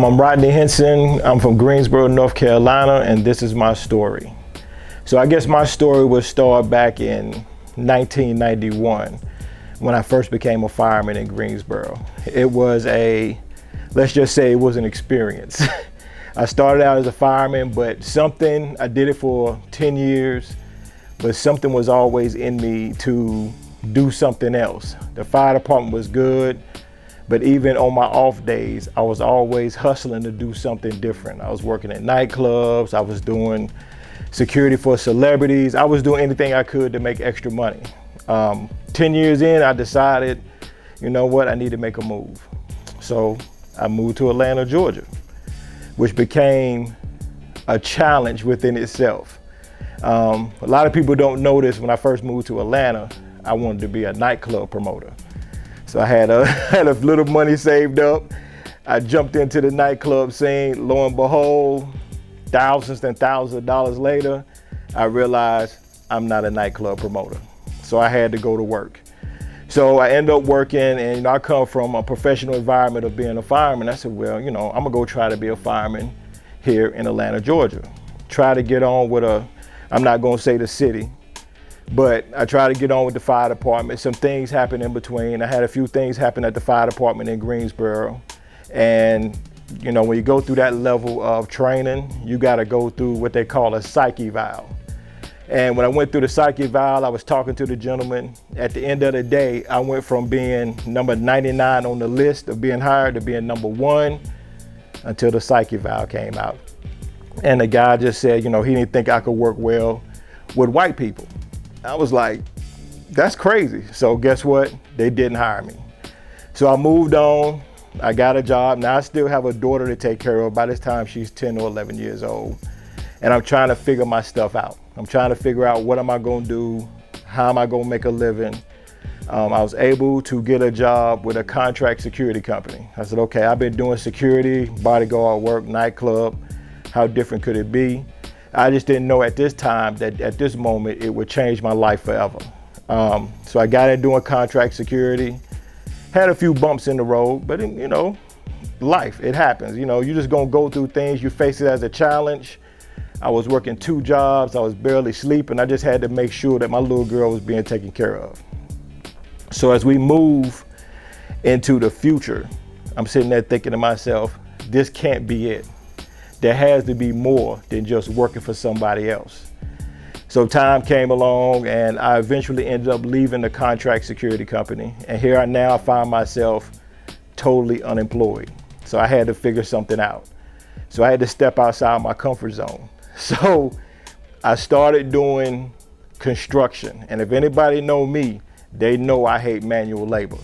I'm Rodney Hinson. I'm from Greensboro, North Carolina, and this is my story. So I guess my story was started back in 1991 when I first became a fireman in Greensboro. It was let's just say it was an experience. I started out as a fireman, but I did it for 10 years, but something was always in me to do something else. The fire department was good, but even on my off days, I was always hustling to do something different. I was working at nightclubs, I was doing security for celebrities, I was doing anything I could to make extra money. 10 years in, I decided, you know what, I need to make a move. So I moved to Atlanta, Georgia, which became a challenge within itself. A lot of people don't know this. When I first moved to Atlanta, I wanted to be a nightclub promoter. So I had a little money saved up. I jumped into the nightclub scene. Lo and behold, thousands and thousands of dollars later, I realized I'm not a nightclub promoter. So I had to go to work. So I ended up working, and I come from a professional environment of being a fireman. I said, well, I'm gonna go try to be a fireman here in Atlanta, Georgia. Try to get on with I'm not gonna say the city, but I try to get on with the fire department. Some things happened in between. I had a few things happen at the fire department in Greensboro. And when you go through that level of training, you gotta go through what they call a psych eval. And when I went through the psych eval, I was talking to the gentleman. At the end of the day, I went from being number 99 on the list of being hired to being number 1 until the psych eval came out. And the guy just said, he didn't think I could work well with white people. I was like, that's crazy. So guess what? They didn't hire me. So I moved on. I got a job. Now I still have a daughter to take care of. By this time, she's 10 or 11 years old. And I'm trying to figure my stuff out. I'm trying to figure out what am I going to do? How am I going to make a living? I was able to get a job with a contract security company. I said, okay, I've been doing security, bodyguard work, nightclub. How different could it be? I just didn't know at this time that at this moment it would change my life forever. So I got in doing contract security, had a few bumps in the road, but life, it happens. You're just gonna go through things, you face it as a challenge. I was working 2 jobs, I was barely sleeping. I just had to make sure that my little girl was being taken care of. So as we move into the future, I'm sitting there thinking to myself, this can't be it. There has to be more than just working for somebody else. So time came along and I eventually ended up leaving the contract security company. And here I find myself totally unemployed. So I had to figure something out. So I had to step outside my comfort zone. So I started doing construction. And if anybody know me, they know I hate manual labor.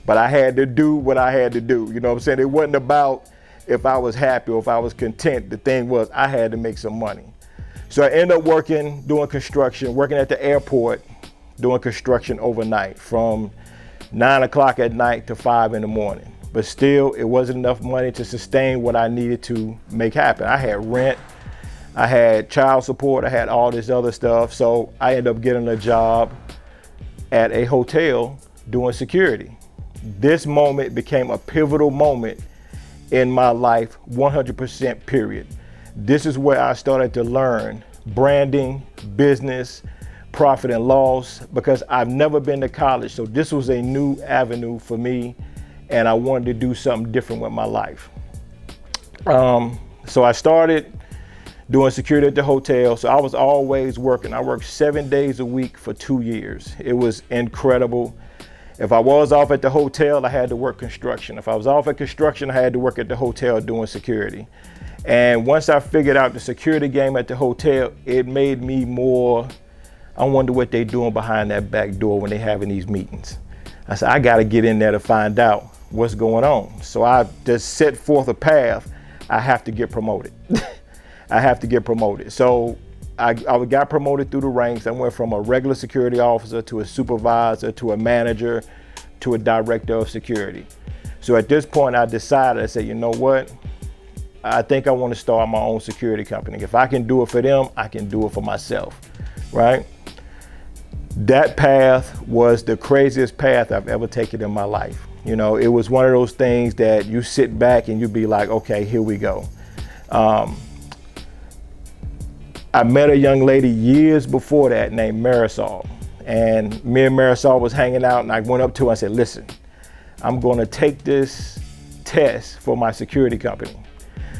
But I had to do what I had to do. You know what I'm saying? It wasn't about if I was happy or if I was content. The thing was, I had to make some money. So I ended up doing construction, working at the airport, doing construction overnight from 9 o'clock at night to 5 in the morning. But still, it wasn't enough money to sustain what I needed to make happen. I had rent, I had child support, I had all this other stuff. So I ended up getting a job at a hotel doing security. This moment became a pivotal moment in my life, 100% period. This is where I started to learn branding, business, profit and loss, because I've never been to college. So this was a new avenue for me and I wanted to do something different with my life. So I started doing security at the hotel. So I was always working. I worked 7 days a week for 2 years. It was incredible. If I was off at the hotel, I had to work construction. If I was off at construction, I had to work at the hotel doing security. And once I figured out the security game at the hotel, it made me more, I wonder what they're doing behind that back door when they're having these meetings. I said, I gotta get in there to find out what's going on. So I just set forth a path. I have to get promoted. I have to get promoted. So I got promoted through the ranks. I went from a regular security officer to a supervisor to a manager to a director of security. So at this point I decided, I said, you know what? I think I want to start my own security company. If I can do it for them, I can do it for myself, right? That path was the craziest path I've ever taken in my life. You know, it was one of those things that you sit back and you be like, okay, here we go. I met a young lady years before that named Marisol, and me and Marisol was hanging out, and I went up to her and said, listen, I'm going to take this test for my security company.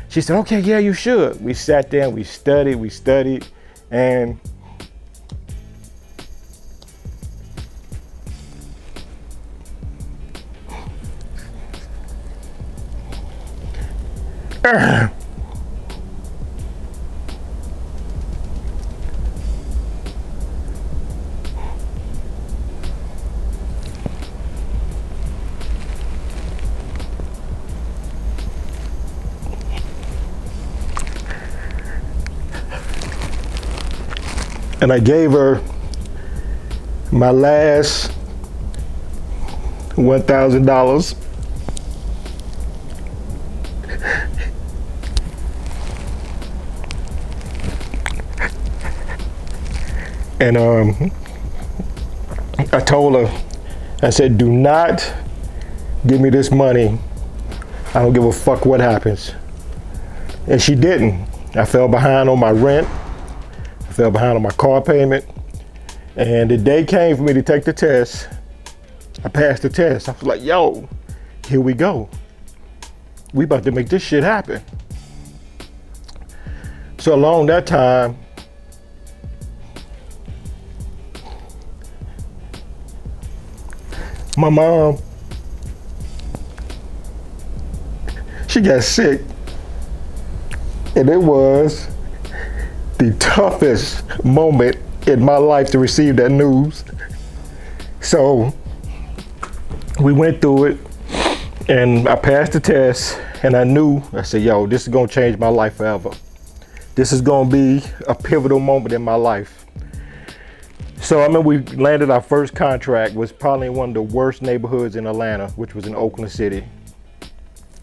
She said, okay, yeah, you should. We sat there and we studied, and and I gave her my last $1,000. And I told her, I said, do not give me this money. I don't give a fuck what happens. And she didn't. I fell behind on my rent. I fell behind on my car payment. And the day came for me to take the test. I passed the test. I was like, yo, here we go. We about to make this shit happen. So along that time, my mom, she got sick, and it was the toughest moment in my life to receive that news. So we went through it, and I passed the test, and I said, yo, this is gonna change my life forever. This is gonna be a pivotal moment in my life. So I remember we landed our first contract, was probably in one of the worst neighborhoods in Atlanta, which was in Oakland City.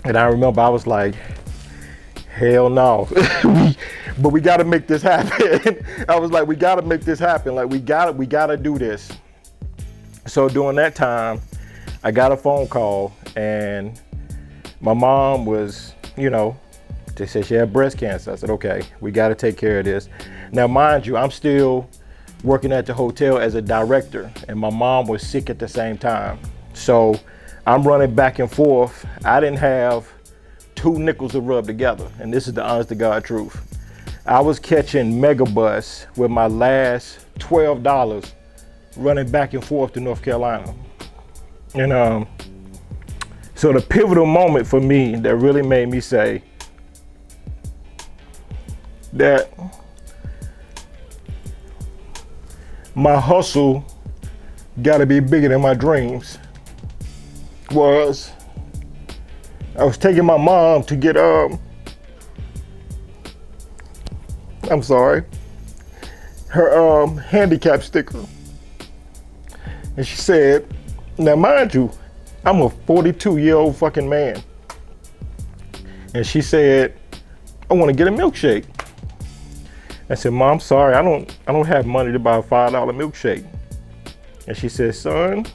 And I remember I was like, hell no, but we gotta make this happen. I was like, we gotta make this happen. Like we gotta do this. So during that time, I got a phone call, and my mom was, you know, they said she had breast cancer. I said, okay, we gotta take care of this. Now, mind you, I'm still working at the hotel as a director, and my mom was sick at the same time. So I'm running back and forth. I didn't have two nickels to rub together, and this is the honest to God truth. I was catching Megabus with my last $12 running back and forth to North Carolina. And so the pivotal moment for me that really made me say that my hustle gotta be bigger than my dreams was I was taking my mom to get her handicap sticker. And she said, now mind you, I'm a 42-year-old fucking man. And she said, I want to get a milkshake. I said, Mom, sorry, I don't have money to buy a $5 milkshake. And she said, son,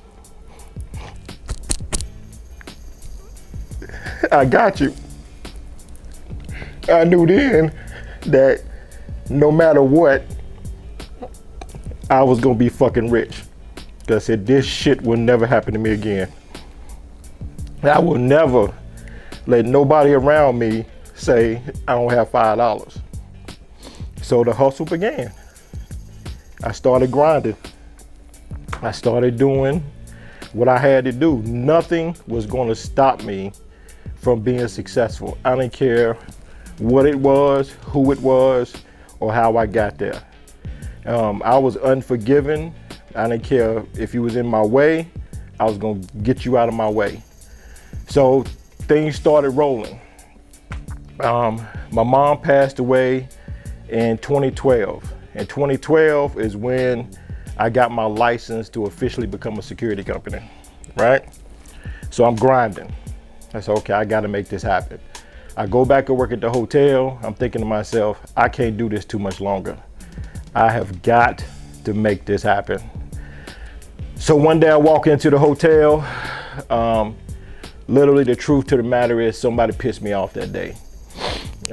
I got you. I knew then that no matter what, I was gonna be fucking rich. I said, this shit will never happen to me again. I will never let nobody around me say I don't have $5. So the hustle began. I started grinding. I started doing what I had to do. Nothing was gonna stop me from being successful. I didn't care what it was, who it was, or how I got there. I was unforgiving. I didn't care if you was in my way, I was gonna get you out of my way. So things started rolling. My mom passed away in 2012. And 2012 is when I got my license to officially become a security company, right? So I'm grinding. I said, okay, I gotta make this happen. I go back and work at the hotel. I'm thinking to myself, I can't do this too much longer. I have got to make this happen. So one day I walk into the hotel. Literally, the truth to the matter is somebody pissed me off that day.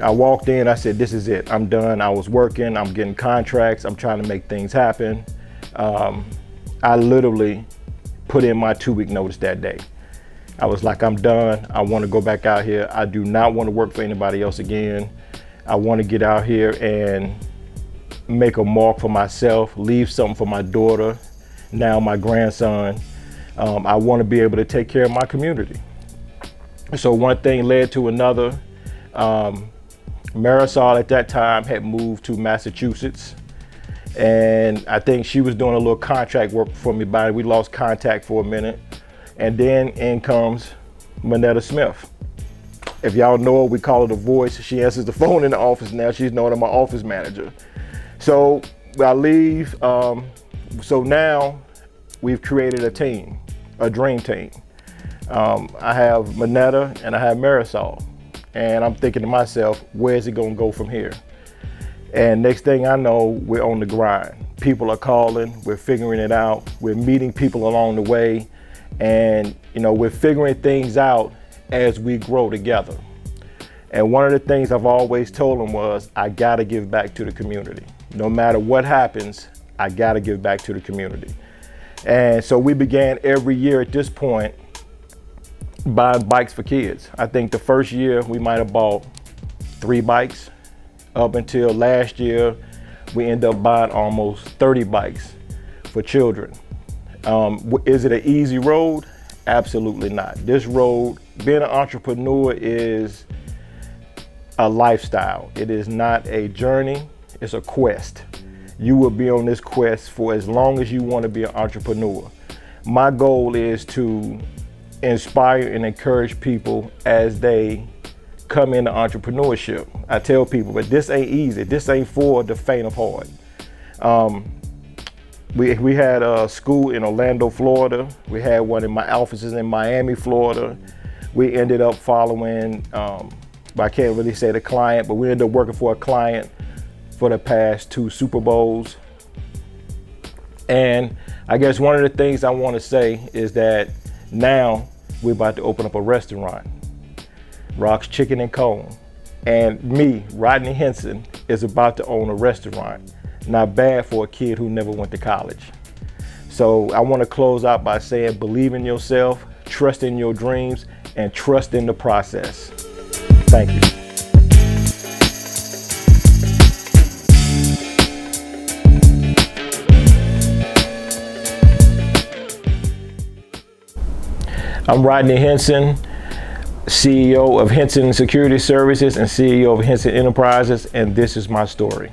I walked in, I said, this is it, I'm done. I was working, I'm getting contracts, I'm trying to make things happen. I literally put in my 2-week notice that day. I was like, I'm done. I want to go back out here. I do not want to work for anybody else again. I want to get out here and make a mark for myself, leave something for my daughter, now my grandson. I want to be able to take care of my community. So one thing led to another. Marisol at that time had moved to Massachusetts, and I think she was doing a little contract work for me, but we lost contact for a minute. And then in comes Manetta Smith. If y'all know her, we call her the voice. She answers the phone in the office now. She's known as my office manager. So I leave. So now we've created a team, a dream team. I have Manetta and I have Marisol. And I'm thinking to myself, where's it gonna go from here? And next thing I know, we're on the grind. People are calling, we're figuring it out. We're meeting people along the way. And we're figuring things out as we grow together. And one of the things I've always told them was, I gotta give back to the community. No matter what happens, I gotta give back to the community. And so we began every year at this point buying bikes for kids. I think the first year we might have bought 3 bikes. Up until last year, we ended up buying almost 30 bikes for children. Is it an easy road? Absolutely not. This road, being an entrepreneur, is a lifestyle. It is not a journey, it's a quest. You will be on this quest for as long as you want to be an entrepreneur. My goal is to inspire and encourage people as they come into entrepreneurship. I tell people, but this ain't easy. This ain't for the faint of heart. We had a school in Orlando, Florida. We had one in my offices in Miami, Florida. We ended up following, I can't really say the client, but we ended up working for a client for the past 2 Super Bowls. And I guess one of the things I want to say is that now we're about to open up a restaurant, Rock's Chicken and Cone. And me, Rodney Hinson, is about to own a restaurant. Not bad for a kid who never went to college. So I want to close out by saying, believe in yourself, trust in your dreams, and trust in the process. Thank you. I'm Rodney Hinson, CEO of Hinson Security Services and CEO of Hinson Enterprises, and this is my story.